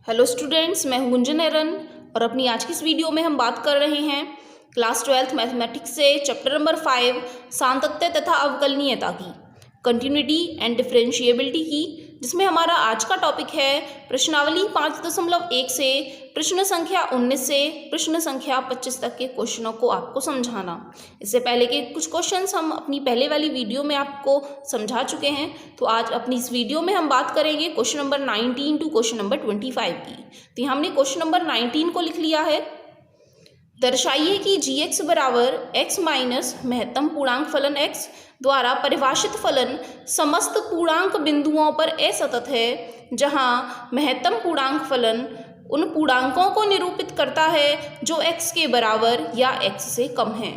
Hello students, मैं हूं गुंजन एरन और अपनी आज की इस वीडियो में हम बात कर रहे हैं क्लास 12th मैथमेटिक्स से चैप्टर नंबर 5 सातत्य तथा अवकलनीयता की कंटिन्यूटी एंड डिफरेंशिएबिलिटी की, जिसमें हमारा आज का टॉपिक है प्रश्नावली 5.1 से प्रश्न संख्या 19 से प्रश्न संख्या 25 तक के क्वेश्चनों को आपको समझाना। इससे पहले के कुछ क्वेश्चंस हम अपनी पहले वाली वीडियो में आपको समझा चुके हैं, तो आज अपनी इस वीडियो में हम बात करेंगे question number 19 to question number 25 की। तो यहाँ हमने क्वेश्चन नंबर 19 को लिख लिया है। दर्शाइए कि g(x) बराबर x माइनस महत्तम पूर्णांक फलन x द्वारा परिभाषित फलन समस्त पूर्णांक बिंदुओं पर असतत है, जहाँ महत्तम पूर्णांक फलन उन पूर्णांकों को निरूपित करता है जो x के बराबर या x से कम है।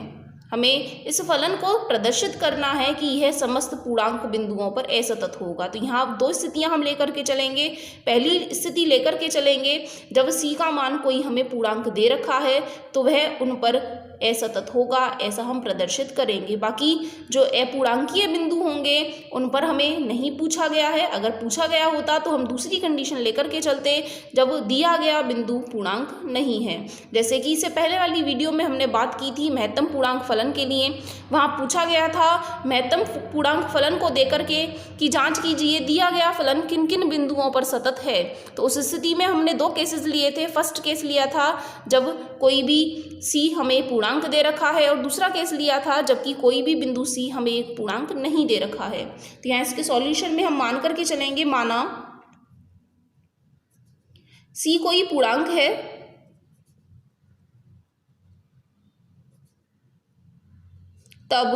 हमें इस फलन को प्रदर्शित करना है कि यह समस्त पूर्णांक बिंदुओं पर असतत होगा। तो यहाँ दो स्थितियाँ हम लेकर के चलेंगे। पहली स्थिति लेकर के चलेंगे जब c का मान कोई हमें पूर्णांक दे रखा है तो वह उन पर असतत होगा, ऐसा हम प्रदर्शित करेंगे। बाकी जो अपूर्णांकीय बिंदु होंगे उन पर हमें नहीं पूछा गया है। अगर पूछा गया होता तो हम दूसरी कंडीशन लेकर के चलते जब दिया गया बिंदु पूर्णांक नहीं है। जैसे कि इससे पहले वाली वीडियो में हमने बात की थी महत्तम पूर्णांक फलन के लिए। वहाँ पूछा गया था महत्तम पूर्णांक फलन को देकर के कि जांच कीजिए दिया गया फलन किन किन बिंदुओं पर सतत है। तो उस स्थिति में हमने दो केसेस लिए थे। फर्स्ट केस लिया था जब कोई भी c हमें पूर्णांक दे रखा है, और दूसरा केस लिया था जबकि कोई भी बिंदु c हमें एक पूर्णांक नहीं दे रखा है। तो यहाँ इसके सॉल्यूशन में हम मान करके चलेंगे, माना c कोई पूर्णांक है, तब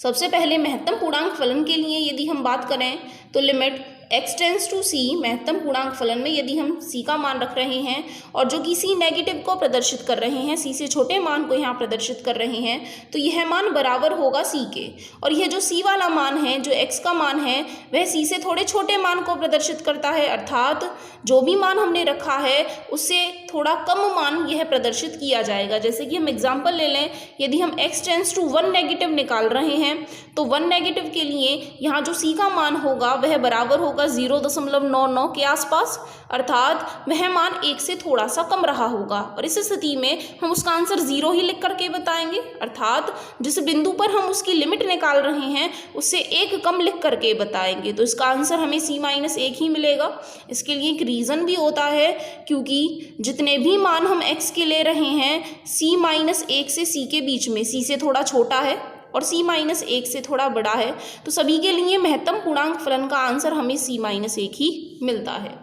सबसे पहले महत्तम पूर्णांक फलन के लिए यदि हम बात करें तो limit x tends to c, महत्तम पूर्णांक फलन में यदि हम c का मान रख रहे हैं और जो कि c नेगेटिव को प्रदर्शित कर रहे हैं, c से छोटे मान को यहाँ प्रदर्शित कर रहे हैं, तो यह मान बराबर होगा c के। और यह जो c वाला मान है, जो x का मान है, वह c से थोड़े छोटे मान को प्रदर्शित करता है, अर्थात जो भी मान हमने रखा है उससे थोड़ा कम मान यह प्रदर्शित किया जाएगा। जैसे कि हम एग्जाम्पल ले लें, यदि हम x टेंस टू 1 नेगेटिव निकाल रहे हैं तो 1 नेगेटिव के लिए यहाँ जो c का मान होगा वह बराबर होगा 0.99 के आसपास, अर्थात वह मान 1 से थोड़ा सा कम रहा होगा। और इस स्थिति में हम उसका आंसर 0 ही लिख करके बताएंगे, अर्थात जिस बिंदु पर हम उसकी लिमिट निकाल रहे हैं उससे 1 कम लिख करके बताएंगे। तो इसका आंसर हमें c-1 ही मिलेगा। इसके लिए एक रीज़न भी होता है, क्योंकि जितने भी मान हम x के ले रहे हैं c-1 से c के बीच में c से थोड़ा छोटा है और c-1 से थोड़ा बड़ा है, तो सभी के लिए महत्तम पूर्णांक फलन का आंसर हमें c-1 ही मिलता है।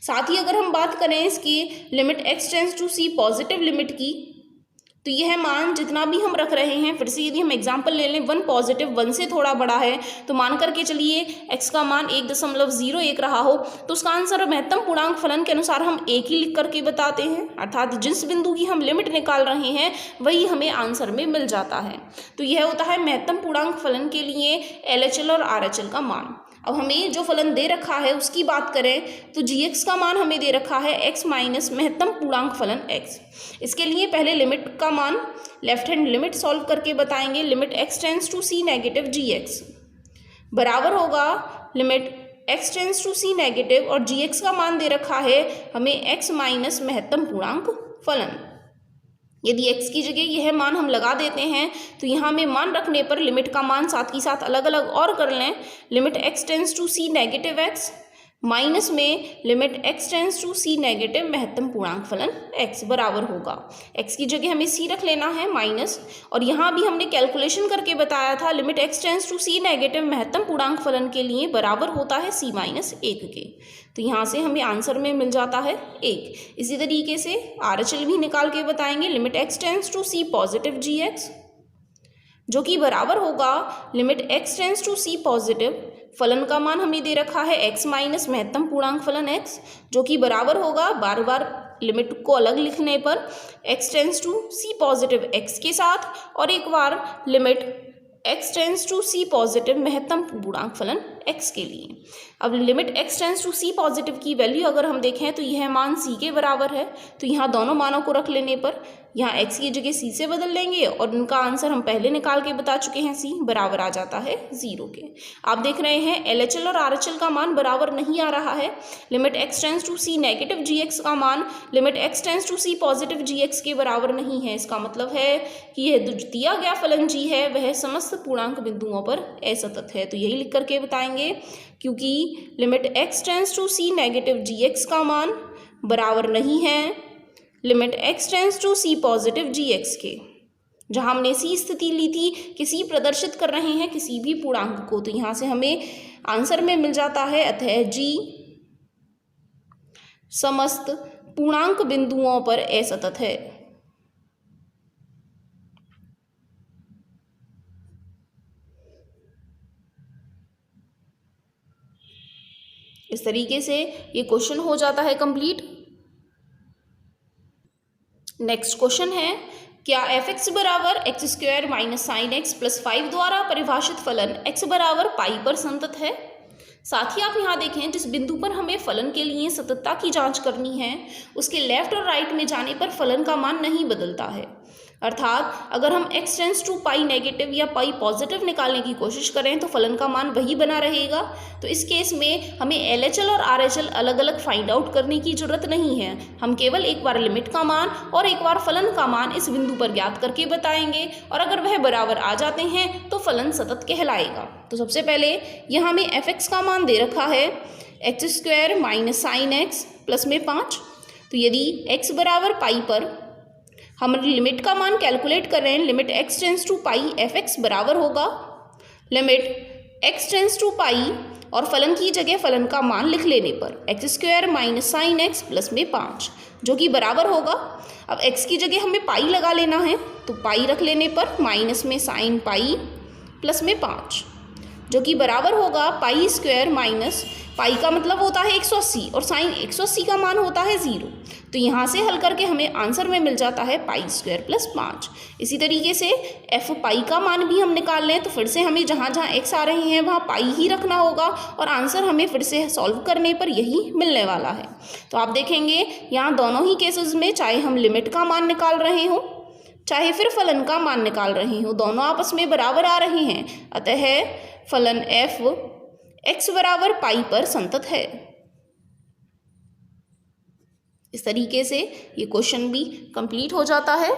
साथ ही अगर हम बात करें इसकी limit x tends to c positive limit की, तो यह मान जितना भी हम रख रहे हैं, फिर से यदि हम एग्जाम्पल ले लें 1 पॉजिटिव 1 से थोड़ा बड़ा है, तो मान करके चलिए x का मान 1.01 रहा हो, तो उसका आंसर महत्तम पूर्णांक फलन के अनुसार हम 1 ही लिख करके बताते हैं, अर्थात जिस बिंदु की हम लिमिट निकाल रहे हैं वही हमें आंसर में मिल जाता है। तो यह होता है महत्तम पूर्णांक फलन के लिए LHL और RHL का मान। अब हमें जो फलन दे रखा है उसकी बात करें तो gx का मान हमें दे रखा है x माइनस महत्तम पूर्णांक फलन x। इसके लिए पहले लिमिट का मान लेफ्ट हैंड लिमिट सॉल्व करके बताएंगे। Limit x tends to c negative gx बराबर होगा limit x tends to c negative, और gx का मान दे रखा है हमें x माइनस महत्तम पूर्णांक फलन। यदि x की जगह यह मान हम लगा देते हैं तो यहाँ में मान रखने पर लिमिट का मान साथ ही साथ अलग अलग और कर लें। Limit x tends to c negative x माइनस में limit x tends to c negative महत्तम पूर्णांक फलन x बराबर होगा, x की जगह हमें c रख लेना है माइनस, और यहाँ भी हमने कैलकुलेशन करके बताया था limit x tends to c negative महत्तम पूर्णांक फलन के लिए बराबर होता है c-1 के। तो यहाँ से हमें आंसर में मिल जाता है 1। इसी तरीके से RHL भी निकाल के बताएंगे। Limit x tends to c positive gx जो कि बराबर होगा limit x tends to c positive, फलन का मान हमें दे रखा है x माइनस महत्तम पूर्णांक फलन x, जो कि बराबर होगा, बार बार लिमिट को अलग लिखने पर, x tends to c positive x के साथ और एक बार limit x tends to c positive महत्तम पूर्णांक फलन x के लिए। अब limit x tends to c positive की वैल्यू अगर हम देखें तो यह मान c के बराबर है, तो यहाँ दोनों मानों को रख लेने पर यहाँ x की जगह c से बदल लेंगे और उनका आंसर हम पहले निकाल के बता चुके हैं, c बराबर आ जाता है 0 के। आप देख रहे हैं LHL और RHL का मान बराबर नहीं आ रहा है। Limit x tends to c negative gx का मान limit x tends to c positive gx के बराबर नहीं है। इसका मतलब है कि यह जो दिया गया फलन g है वह समस्त पूर्णांक बिंदुओं पर असतत है। तो यही लिख करके बताएंगे, क्योंकि limit x tends to c negative gx का मान बराबर नहीं है limit x tends to c positive gx के। जहाँ हमने सी स्थिति ली थी कि सी प्रदर्शित कर रहे हैं किसी भी पूर्णांक को, तो यहाँ से हमें आंसर में मिल जाता है अतः g समस्त पूर्णांक बिंदुओं पर असतत है। इस तरीके से ये क्वेश्चन हो जाता है कंप्लीट। नेक्स्ट क्वेश्चन है, क्या f(x) बराबर x square minus sine x plus 5 द्वारा परिभाषित फलन x बराबर पाई पर संतत है। साथ ही आप यहाँ देखें, जिस बिंदु पर हमें फलन के लिए सततता की जांच करनी है उसके लेफ्ट और राइट में जाने पर फलन का मान नहीं बदलता है। अर्थात अगर हम x tends to pi negative या पाई पॉजिटिव निकालने की कोशिश करें तो फलन का मान वही बना रहेगा। तो इस केस में हमें LHL और RHL अलग अलग फाइंड आउट करने की जरूरत नहीं है। हम केवल एक बार लिमिट का मान और एक बार फलन का मान इस बिंदु पर ज्ञात करके बताएंगे, और अगर वह बराबर आ जाते हैं तो फलन सतत कहलाएगा। तो सबसे पहले यहाँ हमें f(x) का मान दे रखा है x square minus sine x plus में 5। तो यदि x बराबर पाई पर हम लिमिट का मान कैलकुलेट कर रहे हैं, limit x tends to pi f(x) बराबर होगा limit x tends to pi और फलन की जगह फलन का मान लिख लेने पर x square minus sine x plus में 5, जो कि बराबर होगा। अब x की जगह हमें पाई लगा लेना है, तो पाई रख लेने पर माइनस में साइन पाई प्लस में 5, जो कि बराबर होगा पाई स्क्वायर माइनस पाई का मतलब होता है 180 और साइन 180 का मान होता है 0। तो यहाँ से हल करके हमें आंसर में मिल जाता है पाई स्क्वायर प्लस 5। इसी तरीके से f पाई का मान भी हम निकाल लें तो फिर से हमें जहाँ जहाँ x आ रहे हैं वहाँ पाई ही रखना होगा और आंसर हमें फिर से सॉल्व करने पर यही मिलने वाला है। तो आप देखेंगे यहाँ दोनों ही केसेस में, चाहे हम लिमिट का मान निकाल रहे हों चाहे फिर फलन का मान निकाल रहे हों, दोनों आपस में बराबर आ रहे हैं। अतः फलन f x बराबर पाई पर संतत है। इस तरीके से ये क्वेश्चन भी कंप्लीट हो जाता है।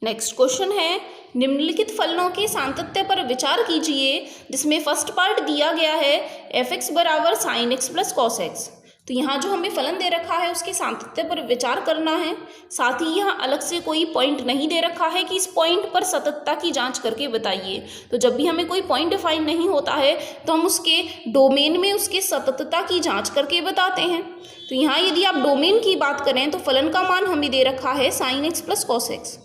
नेक्स्ट क्वेश्चन है, निम्नलिखित फलनों के सातत्य पर विचार कीजिए जिसमें फर्स्ट पार्ट दिया गया है f(x) बराबर sine x plus cos x. तो यहाँ जो हमें फलन दे रखा है उसके सातत्य पर विचार करना है। साथ ही यहाँ अलग से कोई पॉइंट नहीं दे रखा है कि इस पॉइंट पर सततता की जांच करके बताइए। तो जब भी हमें कोई पॉइंट डिफाइन नहीं होता है तो हम उसके डोमेन में उसके सततता की जांच करके बताते हैं। तो यहाँ यदि आप डोमेन की बात करें तो फलन का मान हमें दे रखा है sine x plus cos x.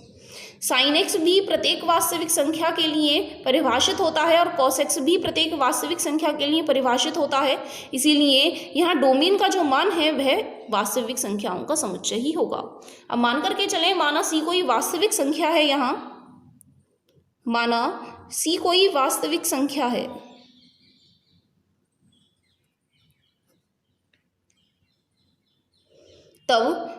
Sine x भी प्रत्येक वास्तविक संख्या के लिए परिभाषित होता है और कॉस एक्स भी प्रत्येक वास्तविक संख्या के लिए परिभाषित होता है। इसीलिए यहाँ डोमेन का जो मान है वह वास्तविक संख्याओं का समुच्चय ही होगा। अब मान करके चलें, माना सी कोई वास्तविक संख्या है, यहाँ माना सी कोई वास्तविक संख्या है, तब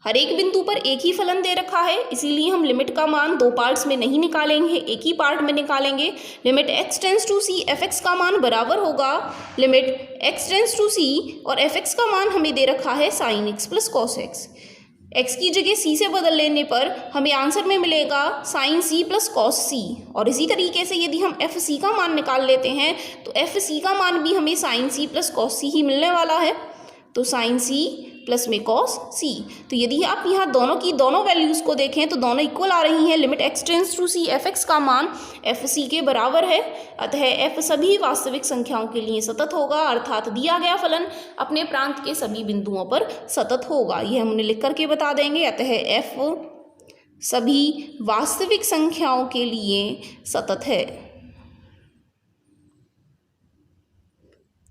हर एक बिंदु पर एक ही फलन दे रखा है, इसीलिए हम लिमिट का मान दो पार्ट्स में नहीं निकालेंगे, एक ही पार्ट में निकालेंगे। Limit x tends to c f(x) का मान बराबर होगा limit x tends to c और f(x) का मान हमें दे रखा है sin x plus cos x। x की जगह c से बदल लेने पर हमें आंसर में मिलेगा sin c plus cos c। और इसी तरीके से यदि हम f(c) का मान निकाल लेते हैं तो f(c) का मान भी हमें sin c plus cos c ही मिलने वाला है। तो sin c प्लस में cos c। तो यदि आप यहाँ दोनों की दोनों वैल्यूज़ को देखें तो दोनों इक्वल आ रही हैं। Limit x tends to c f(x) का मान f(c) के बराबर है। अतः f सभी वास्तविक संख्याओं के लिए सतत होगा, अर्थात दिया गया फलन अपने प्रांत के सभी बिंदुओं पर सतत होगा। यह हम उन्हें लिख करके बता देंगे। अतः f सभी वास्तविक संख्याओं के लिए सतत है।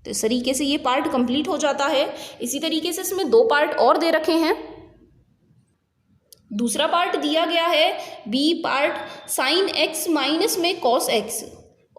तो इस तरीके से ये पार्ट कंप्लीट हो जाता है। इसी तरीके से इसमें दो पार्ट और दे रखे हैं। दूसरा पार्ट दिया गया है B part sine x minus में कॉस एक्स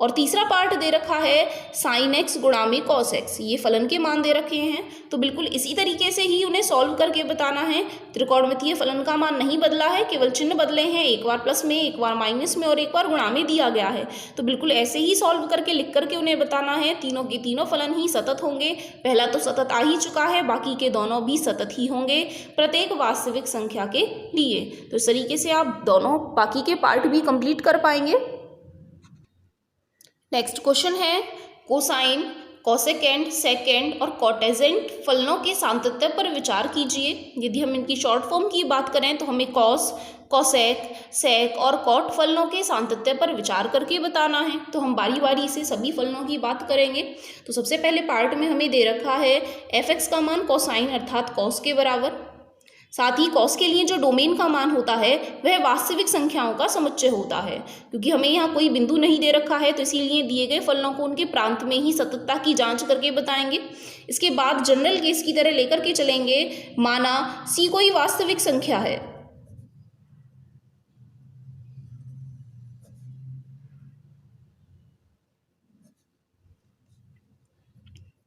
और तीसरा पार्ट दे रखा है साइन एक्स गुणा में कॉस एक्स, ये फलन के मान दे रखे हैं। तो बिल्कुल इसी तरीके से ही उन्हें सॉल्व करके बताना है। त्रिकोणमितीय फलन का मान नहीं बदला है, केवल चिन्ह बदले हैं, एक बार प्लस में, एक बार माइनस में और एक बार गुणा में दिया गया है। तो बिल्कुल ऐसे ही सॉल्व करके लिख करके उन्हें बताना है। तीनों के तीनों फलन ही सतत होंगे। पहला तो सतत आ ही चुका है, बाकी के दोनों भी सतत ही होंगे प्रत्येक वास्तविक संख्या के लिए। तो इस तरीके से आप दोनों बाकी के पार्ट भी कंप्लीट कर पाएंगे। नेक्स्ट क्वेश्चन है कोसाइन, कोसेकेंड, सेकेंड और कोटेजेंट फलनों के सातत्य पर विचार कीजिए। यदि हम इनकी शॉर्ट फॉर्म की बात करें तो हमें कॉस, कोसेक, सेक और कॉट फलनों के सातत्य पर विचार करके बताना है। तो हम बारी बारी से सभी फलनों की बात करेंगे। तो सबसे पहले पार्ट में हमें दे रखा है f(x) का मान कोसाइन अर्थात कॉस के बराबर। साथ ही कॉस के लिए जो डोमेन का मान होता है वह वास्तविक संख्याओं का समुच्चय होता है। क्योंकि हमें यहाँ कोई बिंदु नहीं दे रखा है तो इसीलिए दिए गए फलनों को उनके प्रांत में ही सततता की जांच करके बताएंगे। इसके बाद जनरल केस की तरह लेकर के चलेंगे। माना c कोई वास्तविक संख्या है,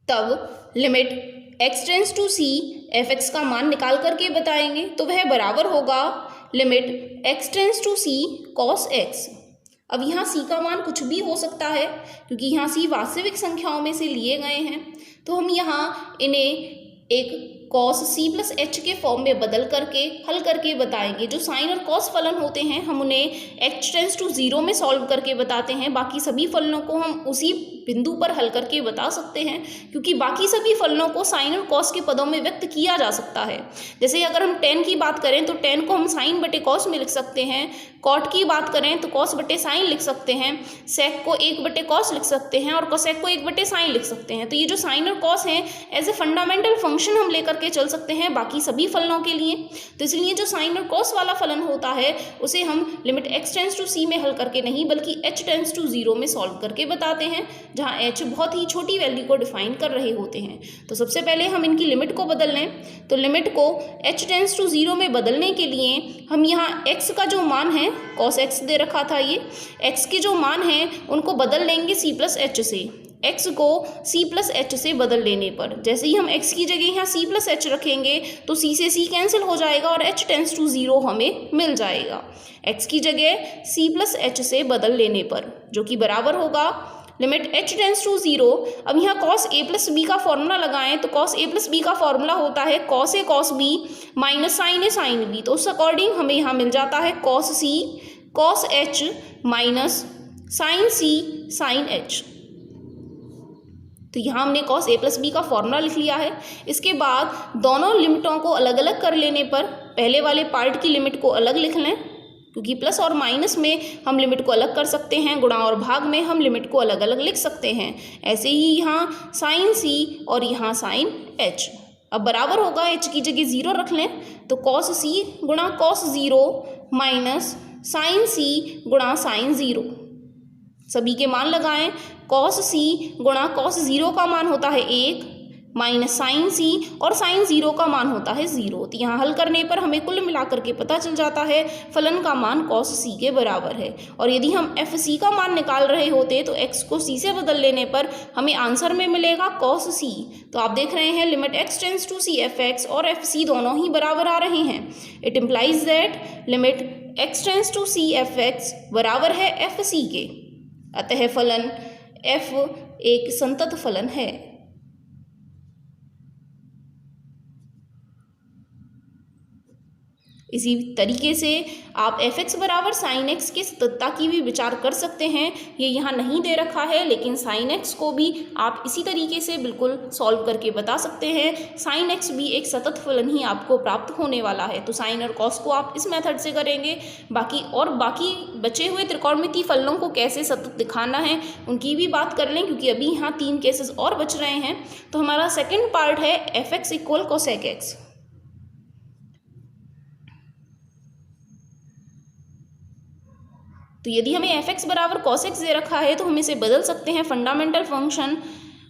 तब limit x tends to c f(x) का मान निकाल करके बताएंगे। तो वह बराबर होगा limit x tends to c cos x। अब यहाँ c का मान कुछ भी हो सकता है क्योंकि यहाँ c वास्तविक संख्याओं में से लिए गए हैं। तो हम यहाँ इन्हें एक cos c प्लस h के फॉर्म में बदल करके हल करके बताएंगे। जो साइन और कॉस फलन होते हैं हम उन्हें x टेंस टू 0 में सॉल्व करके बताते हैं। बाकी सभी फलनों को हम उसी बिंदु पर हल करके बता सकते हैं क्योंकि बाकी सभी फलनों को साइन और कॉस के पदों में व्यक्त किया जा सकता है। जैसे अगर हम tan की बात करें तो tan को हम साइन बटे कॉस में लिख सकते हैं। कॉट की बात करें तो कॉस बटे साइन लिख सकते हैं। सेक को 1 बटे कॉस लिख सकते हैं और कोसेक को 1 बटे साइन लिख सकते हैं। तो ये जो साइन और कॉस हैं एज ए फंडामेंटल फंक्शन हम लेकर के चल सकते हैं बाकी सभी फलनों के लिए। तो इसलिए जो साइन और कॉस वाला फलन होता है उसे हम limit x tends to c में हल करके नहीं बल्कि h टेंस टू 0 में सॉल्व करके बताते हैं, जहाँ h बहुत ही छोटी वैल्यू को डिफाइन कर रहे होते हैं। तो सबसे पहले हम इनकी लिमिट को बदल लें। तो लिमिट को h टेंस टू 0 में बदलने के लिए हम यहाँ x का जो मान है cos x दे रखा था, ये x के जो मान हैं उनको बदल लेंगे c प्लस h से। x को c प्लस h से बदल लेने पर जैसे ही हम x की जगह यहाँ c प्लस h रखेंगे तो c से c कैंसिल हो जाएगा और h टेंस टू 0 हमें मिल जाएगा। x की जगह c प्लस h से बदल लेने पर जो कि बराबर होगा लिमिट h टेंस टू 0। अब यहाँ cos a प्लस b का फॉर्मूला लगाएं तो cos a प्लस b का फॉर्मूला होता है cos a cos b minus sine a sine b। तो उस अकॉर्डिंग हमें यहाँ मिल जाता है cos c cos h minus sine c sine h। तो यहाँ हमने cos a प्लस b का फॉर्मूला लिख लिया है। इसके बाद दोनों लिमिटों को अलग अलग कर लेने पर पहले वाले पार्ट की लिमिट को अलग लिख लें क्योंकि प्लस और माइनस में हम लिमिट को अलग कर सकते हैं, गुणा और भाग में हम लिमिट को अलग अलग लिख सकते हैं। ऐसे ही यहाँ साइन c और यहाँ साइन h। अब बराबर होगा h की जगह 0 रख लें तो cos c गुणा cos 0 माइनस साइन c गुणा साइन 0। सभी के मान लगाएं। cos c गुणा cos 0 का मान होता है 1 माइनस साइन c और साइन 0 का मान होता है 0। तो यहाँ हल करने पर हमें कुल मिलाकर के पता चल जाता है फलन का मान cos c के बराबर है। और यदि हम f c का मान निकाल रहे होते तो x को c से बदल लेने पर हमें आंसर में मिलेगा cos c। तो आप देख रहे हैं limit x tends to c f(x) और f c दोनों ही बराबर आ रहे हैं। It implies that limit x tends to c f(x) बराबर है f c के। अतः फलन f एक संतत फलन है। इसी तरीके से आप f(x) बराबर साइन x के सततता की भी विचार कर सकते हैं। ये यहाँ नहीं दे रखा है लेकिन साइन x को भी आप इसी तरीके से बिल्कुल सॉल्व करके बता सकते हैं। साइन x भी एक सतत फलन ही आपको प्राप्त होने वाला है। तो साइन और कॉस को आप इस मेथड से करेंगे। बाकी बचे हुए त्रिकोणमितीय फलनों को कैसे सतत दिखाना है उनकी भी बात कर लें क्योंकि अभी यहाँ 3 केसेस और बच रहे हैं। तो हमारा सेकेंड पार्ट है f(x) इक्वल कोसेक x। तो यदि हमें f(x) बराबर cos x दे रखा है तो हम इसे बदल सकते हैं फंडामेंटल फंक्शन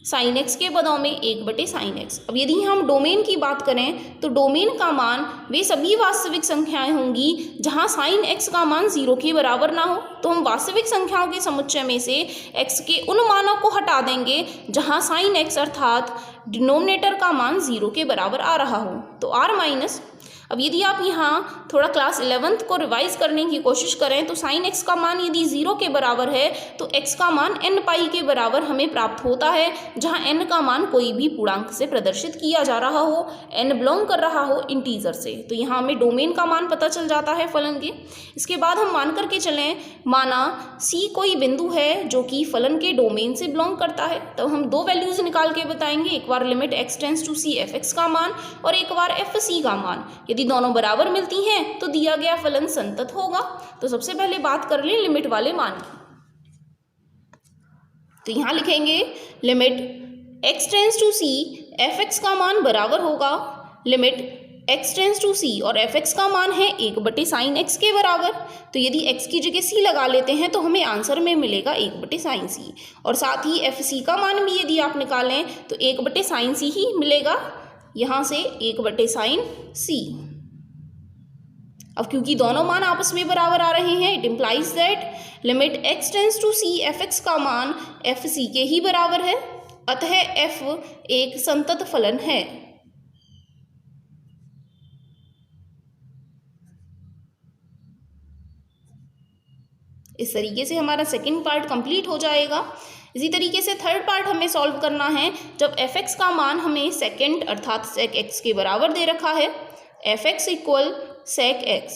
साइन एक्स के पदों में 1/sin x। अब यदि हम डोमेन की बात करें तो डोमेन का मान वे सभी वास्तविक संख्याएं होंगी जहां साइन x का मान 0 के बराबर ना हो। तो हम वास्तविक संख्याओं के समुच्चय में से x के उन मानों को हटा देंगे जहां साइन x अर्थात डिनोमिनेटर का मान 0 के बराबर आ रहा हो। तो r माइनस, अब यदि आप यहाँ थोड़ा क्लास 11th को रिवाइज करने की कोशिश करें तो साइन x का मान यदि 0 के बराबर है तो x का मान n पाई के बराबर हमें प्राप्त होता है, जहाँ n का मान कोई भी पूर्णांक से प्रदर्शित किया जा रहा हो, n बिलोंग कर रहा हो इंटीजर से। तो यहाँ हमें डोमेन का मान पता चल जाता है फलन के। इसके बाद हम मान करके चलें, माना c कोई बिंदु है जो कि फलन के डोमेन से बिलोंग करता है, तब हम दो वैल्यूज निकाल के बताएंगे, एक बार limit x tends to c f(x) का मान और एक बार f c का मान। यदि दोनों बराबर मिलती हैं तो दिया गया फलन संतत होगा। तो सबसे पहले बात कर लें लिमिट वाले मान की। तो यहाँ लिखेंगे limit x tends to c f(x) का मान बराबर होगा limit x tends to c और f(x) का मान है 1/sin x के बराबर। तो यदि x की जगह c लगा लेते हैं तो हमें आंसर में मिलेगा 1/sin c, और साथ ही fc का मान भी यदि आप निकालें तो 1/sin c ही मिलेगा, यहाँ से 1/sin c। अब क्योंकि दोनों मान आपस में बराबर आ रहे हैं, it implies that limit x tends to c f(x) का मान f c के ही बराबर है, अतः f एक संतत फलन है। इस तरीके से हमारा सेकंड पार्ट कंप्लीट हो जाएगा। इसी तरीके से थर्ड पार्ट हमें सॉल्व करना है जब f(x) का मान हमें सेकंड अर्थात sec x के बराबर दे रखा है, f(x) इक्वल sec x।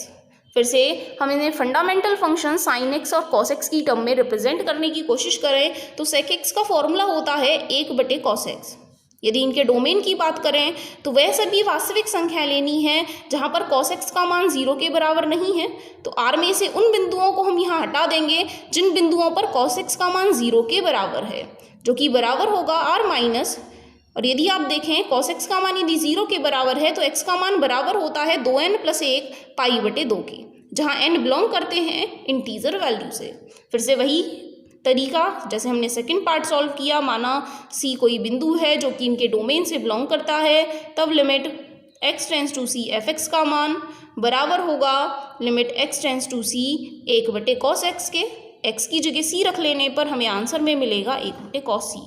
फिर से हम इन्हें फंडामेंटल फंक्शन sin x और cos x की टर्म में रिप्रेजेंट करने की कोशिश करें तो sec x का फॉर्मूला होता है 1/cos x। यदि इनके डोमेन की बात करें तो वह सभी वास्तविक संख्या लेनी है जहां पर cos x का मान 0 के बराबर नहीं है। तो r में से उन बिंदुओं को हम यहाँ हटा देंगे जिन बिंदुओं पर cos x का मान 0 के बराबर है, जो कि बराबर होगा r माइनस, और यदि आप देखें cos x का मान यदि 0 के बराबर है तो x का मान बराबर होता है 2n + 1 पाई/2 के, जहाँ n बिलोंग करते हैं इंटीजर वैल्यू से। फिर से वही तरीका जैसे हमने सेकंड पार्ट सॉल्व किया, माना c कोई बिंदु है जो कि इनके डोमेन से बिलोंग करता है, तब limit x tends to c f(x) का मान बराबर होगा limit x tends to c 1/cos x के। x की जगह c रख लेने पर हमें आंसर में मिलेगा 1/cos c।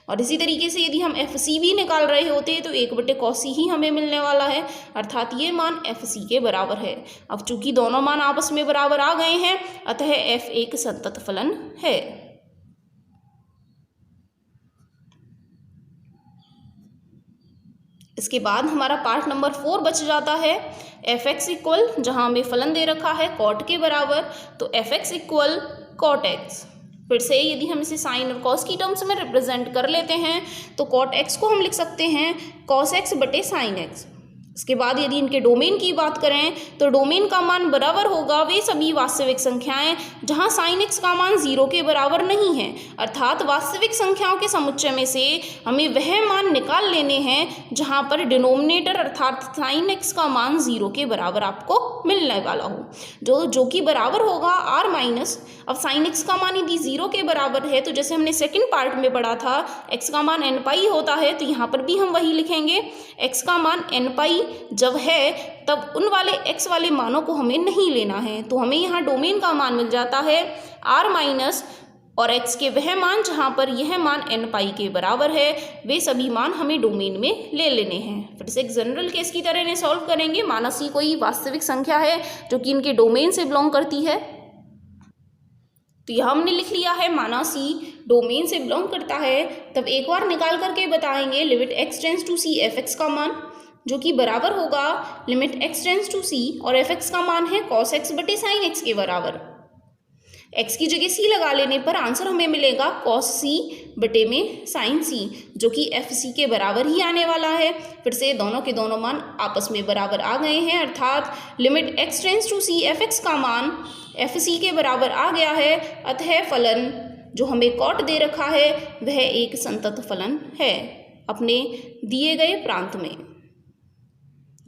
और इसी तरीके से यदि हम fc भी निकाल रहे होते तो 1/cos c ही हमें मिलने वाला है, अर्थात ये मान fc के बराबर है। अब चूंकि दोनों मान आपस में बराबर आ गए हैं अतः f एक संतत फलन है। इसके बाद हमारा पार्ट नंबर 4 बच जाता है f(x) इक्वल, जहाँ हमें फलन दे रखा है cot के बराबर, तो f(x) इक्वल cot x। फिर से यदि हम इसे साइन और कॉस की टर्म्स में रिप्रेजेंट कर लेते हैं तो cot x को हम लिख सकते हैं cos x/sin x। इसके बाद यदि इनके डोमेन की बात करें तो डोमेन का मान बराबर होगा वे सभी वास्तविक संख्याएं जहां sin x का मान 0 के बराबर नहीं है, अर्थात वास्तविक संख्याओं के समुच्चय में से हमें वह मान निकाल लेने हैं जहां पर डिनोमिनेटर अर्थात sin x का मान 0 के बराबर आपको मिलने वाला हो, जो कि बराबर होगा r माइनस। अब sin x का मान यदि 0 के बराबर है तो जैसे हमने सेकंड पार्ट में पढ़ा था x का मान n पाई होता है, तो यहाँ पर भी हम वही लिखेंगे, x का मान n पाई जब है तब उन वाले x वाले मानों को हमें नहीं लेना है, तो हमें यहाँ डोमेन का मान मिल जाता है r माइनस, और x के वह मान जहाँ पर यह मान n पाई के बराबर है वे सभी मान हमें डोमेन में ले लेने हैं। फिर से एक जनरल केस की तरह इन्हें सॉल्व करेंगे, माना c कोई वास्तविक संख्या है जो कि इनके डोमेन से बिलोंग करती है। तो यह हमने लिख लिया है माना c डोमेन से बिलोंग करता है, तब एक बार निकाल करके बताएंगे limit x tends to c f(x) का मान, जो कि बराबर होगा limit x tends to c और f(x) का मान है cos x/sin x के बराबर। x की जगह c लगा लेने पर आंसर हमें मिलेगा cos c/sin c, जो कि fc के बराबर ही आने वाला है। फिर से दोनों के दोनों मान आपस में बराबर आ गए हैं, अर्थात limit x tends to c f(x) का मान fc के बराबर आ गया है, अतः फलन जो हमें cot दे रखा है वह एक संतत फलन है अपने दिए गए प्रांत में।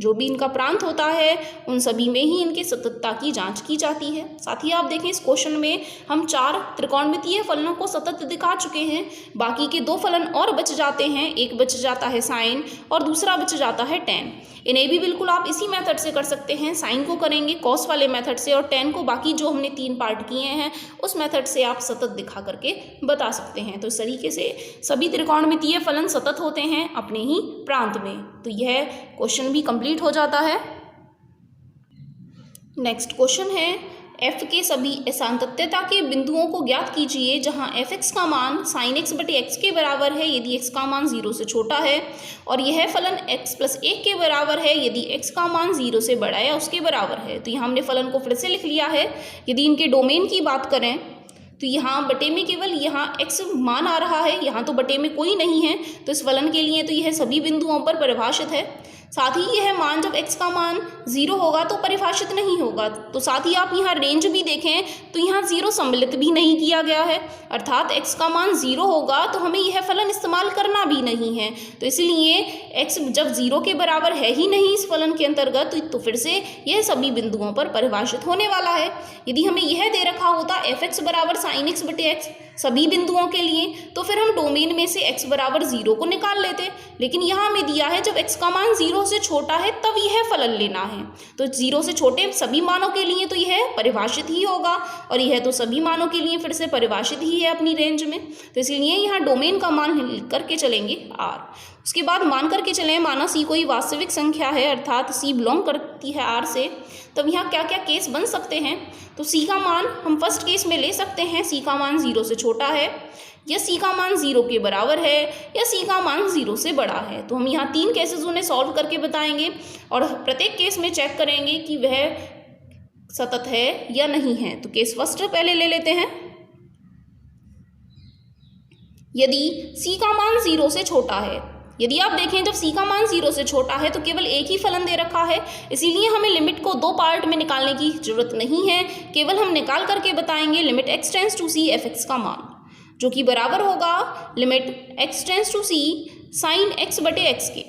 जो भी इनका प्रांत होता है उन सभी में ही इनकी सततता की जांच की जाती है। साथ ही आप देखें इस क्वेश्चन में हम 4 त्रिकोणमितीय फलनों को सतत दिखा चुके हैं, बाकी के 2 फलन और बच जाते हैं। एक बच जाता है साइन और दूसरा बच जाता है टेन। इन्हें भी बिल्कुल आप इसी मेथड से कर सकते हैं। साइन को करेंगे कॉस वाले मेथड से और टेन को बाकी जो हमने 3 पार्ट किए हैं उस मेथड से आप सतत दिखा करके बता सकते हैं। तो इस तरीके से सभी त्रिकोणमितीय फलन सतत होते हैं अपने ही प्रांत में। तो यह क्वेश्चन भी कंप्लीट हो जाता है। नेक्स्ट क्वेश्चन है f के सभी असांतत्यता के बिंदुओं को ज्ञात कीजिए जहां f(x) का मान sin x बटे x के बराबर है यदि x का मान 0 से छोटा है, और यह फलन x + 1 के बराबर है यदि x का मान 0 से बड़ा या उसके बराबर है। तो यहाँ हमने फलन को फिर से लिख लिया है। यदि इनके डोमेन की बात करें तो यहाँ बटे में केवल यहाँ x मान आ रहा है, यहाँ तो बटे में कोई नहीं है, तो इस फलन के लिए तो यह सभी बिंदुओं पर परिभाषित है। साथ ही यह मान जब x का मान 0 होगा तो परिभाषित नहीं होगा। तो साथ ही आप यहाँ रेंज भी देखें तो यहाँ 0 सम्मिलित भी नहीं किया गया है, अर्थात x का मान 0 होगा तो हमें यह फलन इस्तेमाल करना भी नहीं है। तो इसलिए x जब 0 के बराबर है ही नहीं इस फलन के अंतर्गत, तो फिर से यह सभी बिंदुओं पर परिभाषित होने वाला है। यदि हमें यह दे रखा होता f(x) बराबर sin x बटे x सभी बिंदुओं के लिए, तो फिर हम डोमेन में से x बराबर 0 को निकाल लेते। लेकिन यहाँ हमें दिया है जब x का मान 0 से छोटा है तब यह फलन लेना है। तो 0 से छोटे सभी मानों के लिए तो यह परिभाषित ही होगा, और यह तो सभी मानों के लिए फिर से परिभाषित ही है अपनी रेंज में। तो इसलिए यहाँ डोमेन का मान लिख करके चलेंगे r। उसके बाद मान करके चलें माना c कोई वास्तविक संख्या है, अर्थात c बिलोंग करती है r से, तब यहाँ क्या क्या केस बन सकते हैं। तो c का मान हम फर्स्ट केस में ले सकते हैं, c का मान 0 से छोटा है, या c का मान 0 के बराबर है, या c का मान 0 से बड़ा है। तो हम यहाँ 3 केसेस उन्हें सॉल्व करके बताएंगे और प्रत्येक केस में चेक करेंगे कि वह सतत है या नहीं है। तो केस फर्स्ट पहले ले लेते हैं। यदि c का मान 0 से छोटा है, यदि आप देखें जब c का मान 0 से छोटा है तो केवल एक ही फलन दे रखा है, इसीलिए हमें लिमिट को 2 पार्ट में निकालने की जरूरत नहीं है। केवल हम निकाल करके बताएंगे limit x tends to c f(x) का मान, जो कि बराबर होगा limit x tends to c sin x बटे x के,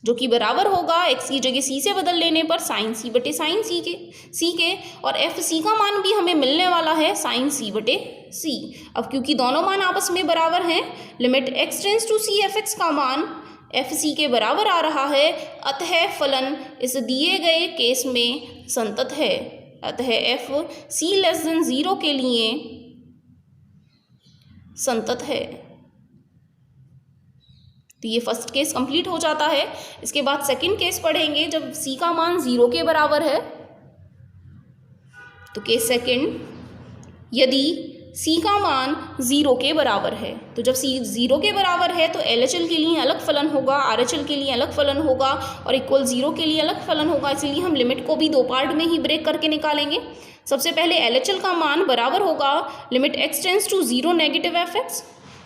जो कि बराबर होगा x की जगह c से बदल लेने पर sin c बटे sin c के, और f c का मान भी हमें मिलने वाला है sin c बटे c। अब क्योंकि दोनों मान आपस में बराबर हैं, limit x tends to c f(x) का मान f c के बराबर आ रहा है, अतः फलन इस दिए गए केस में संतत है। अतः f c < 0 के लिए संतत है। तो ये फर्स्ट केस कंप्लीट हो जाता है। इसके बाद सेकंड केस पढ़ेंगे जब c का मान 0 के बराबर है। तो केस सेकंड, यदि c का मान 0 के बराबर है, तो जब c 0 के बराबर है तो LHL के लिए अलग फलन होगा, RHL के लिए अलग फलन होगा और इक्वल 0 के लिए अलग फलन होगा। इसलिए हम लिमिट को भी 2 पार्ट में ही ब्रेक करके निकालेंगे। सबसे पहले LHL का मान बराबर होगा limit x tends to 0 negative f(x),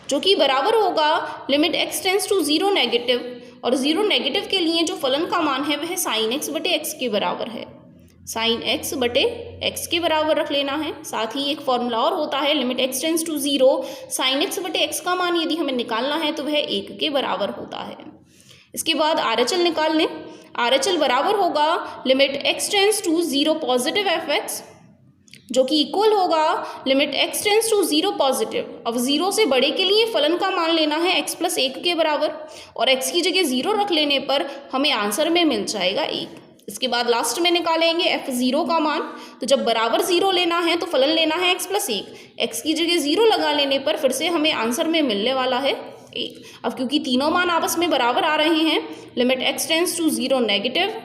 जो कि बराबर होगा limit x tends to 0 negative, और 0 नेगेटिव के लिए जो फलन का मान है वह sin x बटे x के बराबर है। sin x बटे x के बराबर रख लेना है। साथ ही एक फॉर्मूला और होता है limit x tends to 0 sin x बटे x का मान यदि हमें निकालना है तो वह 1 के बराबर होता है। इसके बाद RHL निकाल लें। RHL बराबर होगा limit x tends to 0 positive f(x), जो कि इक्वल होगा limit x tends to 0 positive. अब 0 से बड़े के लिए फलन का मान लेना है x + 1 के बराबर, और x की जगह 0 रख लेने पर हमें आंसर में मिल जाएगा 1। इसके बाद लास्ट में निकालेंगे f0 का मान। तो जब बराबर 0 लेना है तो फलन लेना है x + 1, x की जगह 0 लगा लेने पर फिर से हमें आंसर में मिलने वाला है 1। अब क्योंकि तीनों मान आपस में बराबर आ रहे हैं, limit x tends to 0 negative,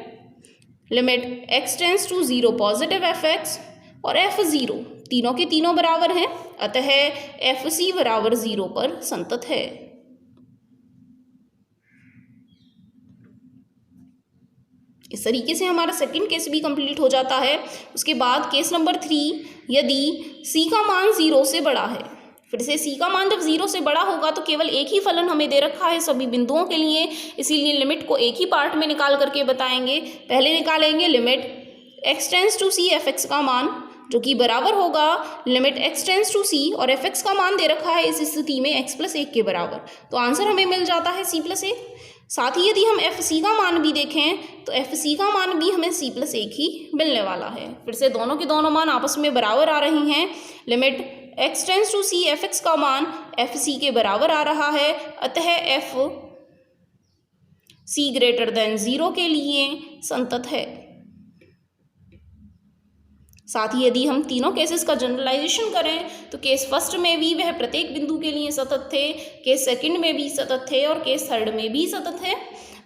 limit x tends to 0 positive f(x) और f0 तीनों के तीनों बराबर हैं, अतः fc बराबर 0 पर संतत है। इस तरीके से हमारा सेकंड केस भी कंप्लीट हो जाता है। उसके बाद केस नंबर 3, यदि c का मान 0 से बड़ा है। फिर से c का मान जब 0 से बड़ा होगा तो केवल एक ही फलन हमें दे रखा है सभी बिंदुओं के लिए, इसीलिए लिमिट को एक ही पार्ट में निकाल करके बताएंगे। पहले निकालेंगे limit x tends to c f(x) का मान, जो कि बराबर होगा limit x tends to c, और fx का मान दे रखा है इस स्थिति में x + 1 के बराबर। तो आंसर हमें मिल जाता है c + 1। साथ ही यदि हम fc का मान भी देखें तो fc का मान भी हमें c + 1 ही मिलने वाला है। फिर से दोनों के दोनों मान आपस में बराबर आ रही हैं। Limit x tends to c, fx का मान fc के बराबर आ रहा है, अतः f c > 0 के लिए संतत है। साथ ही यदि हम तीनों केसेस का जनरलाइजेशन करें तो केस फर्स्ट में भी वह प्रत्येक बिंदु के लिए सतत थे, केस सेकंड में भी सतत थे और केस थर्ड में भी सतत है।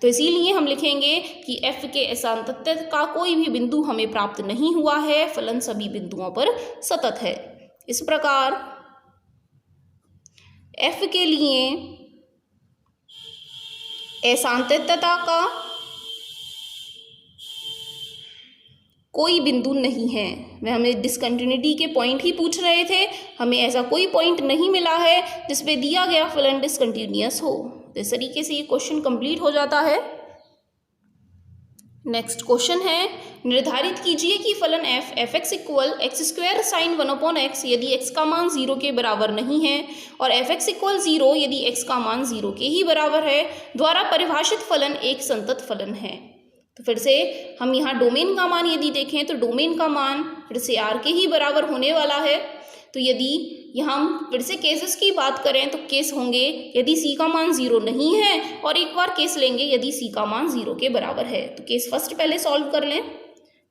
तो इसीलिए हम लिखेंगे कि f के असांतत्य का कोई भी बिंदु हमें प्राप्त नहीं हुआ है, फलन सभी बिंदुओं पर सतत है। इस प्रकार f के लिए असांतत्यता का कोई बिंदु नहीं है। वह हमें डिसकंटिन्यूटी के पॉइंट ही पूछ रहे थे, हमें ऐसा कोई पॉइंट नहीं मिला है जिसपे दिया गया फलन डिसकंटिन्यूअस हो। तो इस तरीके से ये क्वेश्चन कंप्लीट हो जाता है। नेक्स्ट क्वेश्चन है, निर्धारित कीजिए कि फलन fx = x² sin 1/x यदि x का मान 0 के बराबर नहीं है और fx = 0 यदि x का मान 0 के ही बराबर है द्वारा परिभाषित फलन एक संतत फलन है। तो फिर से हम यहाँ डोमेन का मान यदि देखें तो डोमेन का मान फिर से r के ही बराबर होने वाला है। तो यदि यहाँ हम फिर से केसेस की बात करें तो केस होंगे यदि c का मान 0 नहीं है, और एक बार केस लेंगे यदि c का मान 0 के बराबर है। तो केस फर्स्ट पहले सॉल्व कर लें।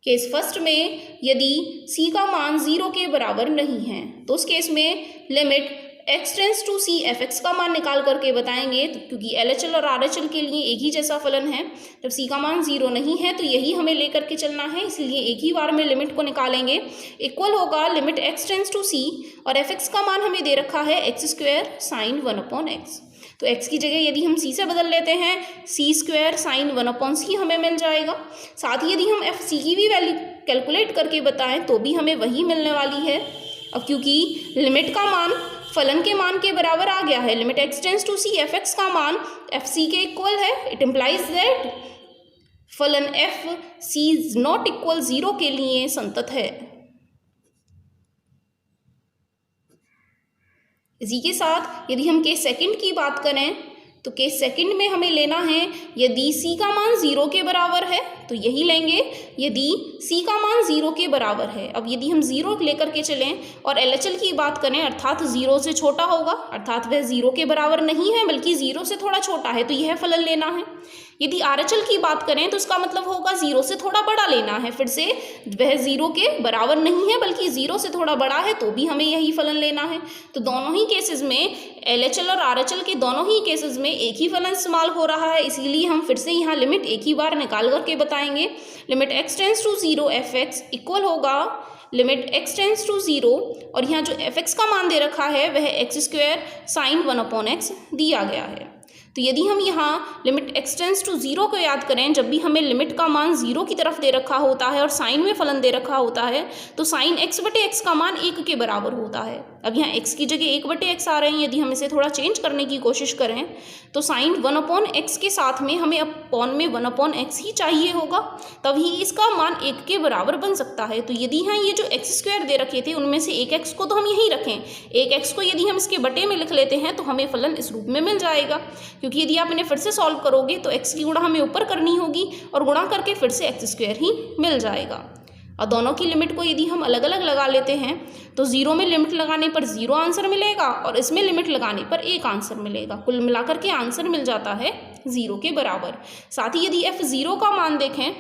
केस फर्स्ट में यदि c का मान 0 के बराबर नहीं है तो उस केस में limit x tends to c fx का मान निकाल करके बताएंगे। तो क्योंकि LHL और RHL के लिए एक ही जैसा फलन है, जब c का मान 0 नहीं है तो यही हमें लेकर के चलना है, इसलिए एक ही बार में लिमिट को निकालेंगे। इक्वल होगा limit x tends to c और fx का मान हमें दे रखा है x² sin 1/x। तो x की जगह यदि हम c से बदल लेते हैं c² sin 1/c हमें मिल जाएगा। साथ ही यदि हम fc की भी वैल्यू कैलकुलेट करके बताएं तो भी हमें वही मिलने वाली है। अब क्योंकि लिमिट का मान फलन के मान के बराबर आ गया है, limit x tends to c fx का मान fc के इक्वल है, इट इम्प्लाइज दैट फलन f c is not equal 0 के लिए संतत है। इसी के साथ यदि हम केस सेकंड की बात करें तो केस सेकंड में हमें लेना है यदि c का मान 0 के बराबर है तो यही लेंगे यदि c का मान 0 के बराबर है। अब यदि हम 0 लेकर के चलें और LHL की बात करें अर्थात 0 से छोटा होगा, अर्थात वह 0 के बराबर नहीं है बल्कि 0 से थोड़ा छोटा है, तो यह फलन लेना है। यदि RHL की बात करें तो इसका मतलब होगा 0 से थोड़ा बड़ा लेना है, फिर से वह 0 के बराबर नहीं है बल्कि 0 से थोड़ा बड़ा है तो भी हमें यही फलन लेना है। तो दोनों ही केसेस में LHL और RHL के दोनों ही केसेस में एक ही फलन इस्तेमाल हो रहा है, इसीलिए हम फिर से यहाँ लिमिट एक ही बार निकाल करके बताएंगे। Limit x tends to 0 fx equal होगा लिमिट x टेंड्स टू 0 और यहाँ जो fx का मान दे रखा है वह x² sin 1/x दिया गया है। तो यदि हम यहाँ लिमिट x टेंड्स टू 0 को याद करें, जब भी हमें लिमिट का मान 0 की तरफ दे रखा होता है और साइन में फलन दे रखा होता है तो साइन x/x का मान 1 के बराबर होता है। अब यहाँ x की जगह 1/x आ रहे हैं, यदि हम इसे थोड़ा चेंज करने की कोशिश करें तो साइन 1/x के साथ में हमें अपॉन में 1/x ही चाहिए होगा, तभी इसका मान 1 के बराबर बन सकता है। तो यदि यहाँ ये जो x² दे रखे थे उनमें से एक x को तो हम यहीं रखें, एक x को यदि हम इसके बटे में लिख लेते हैं तो हमें फलन इस रूप में मिल जाएगा। क्योंकि यदि आप इन्हें फिर से सॉल्व करोगे तो x की गुणा हमें ऊपर करनी होगी और गुणा करके फिर से x² ही मिल जाएगा। और दोनों की लिमिट को यदि हम अलग अलग लगा लेते हैं तो 0 में लिमिट लगाने पर 0 आंसर मिलेगा और इसमें लिमिट लगाने पर 1 आंसर मिलेगा। कुल मिलाकर के आंसर मिल जाता है 0 के बराबर। साथ ही यदि f0 का मान देखें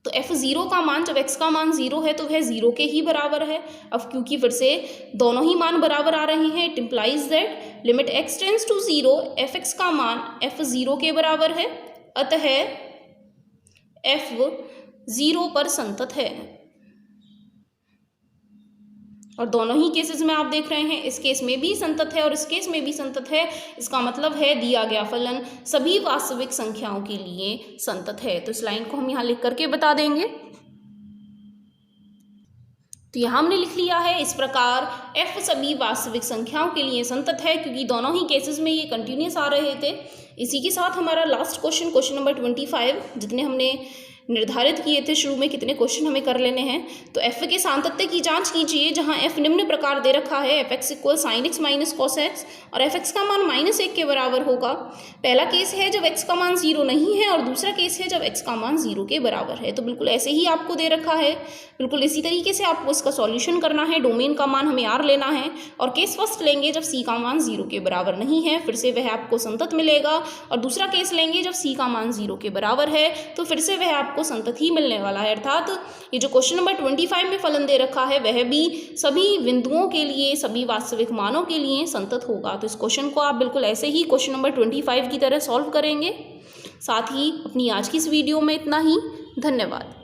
तो f0 का मान जब x का मान 0 है तो वह 0 के ही बराबर है। अब क्योंकि फिर से दोनों ही मान बराबर आ रहे हैं, it implies that limit x tends to 0 fx का मान f0 के बराबर है, अतः f 0 पर संतत है। और दोनों ही केसेस में आप देख रहे हैं, इस केस में भी संतत है और इस केस में भी संतत है। इसका मतलब है दिया गया फलन सभी वास्तविक संख्याओं के लिए संतत है। तो इस लाइन को हम यहाँ लिख करके बता देंगे। तो यहाँ हमने लिख लिया है इस प्रकार f सभी वास्तविक संख्याओं के लिए संतत है, क्योंकि दोनों ही केसेस में ये कंटिन्यूस आ रहे थे। इसी के साथ हमारा लास्ट क्वेश्चन नंबर 25, जितने हमने निर्धारित किए थे शुरू में कितने क्वेश्चन हमें कर लेने हैं। तो एफ के सातत्य की जांच कीजिए, जहां एफ निम्न प्रकार दे रखा है, F x equal sign x minus cos x और एफ एक्स का मान -1 के बराबर होगा। पहला केस है जब एक्स का मान 0 नहीं है और दूसरा केस है जब एक्स का मान 0 के बराबर है। तो बिल्कुल ऐसे ही आपको दे रखा है, बिल्कुल इसी तरीके से आपको इसका सॉल्यूशन करना है। डोमेन का मान हमें आर लेना है और केस फर्स्ट लेंगे जब सी का मान 0 के बराबर नहीं है, फिर से वह आपको संतत मिलेगा। और दूसरा केस लेंगे जब सी का मान 0 के बराबर है, तो फिर से वह आपको संतत ही मिलने वाला है। अर्थात ये जो क्वेश्चन नंबर 25 में फलन दे रखा है वह भी सभी बिंदुओं के लिए, सभी वास्तविक मानों के लिए संतत होगा। तो इस क्वेश्चन को आप बिल्कुल ऐसे ही क्वेश्चन नंबर 25 की तरह सॉल्व करेंगे। साथ ही अपनी आज की इस वीडियो में इतना ही। धन्यवाद।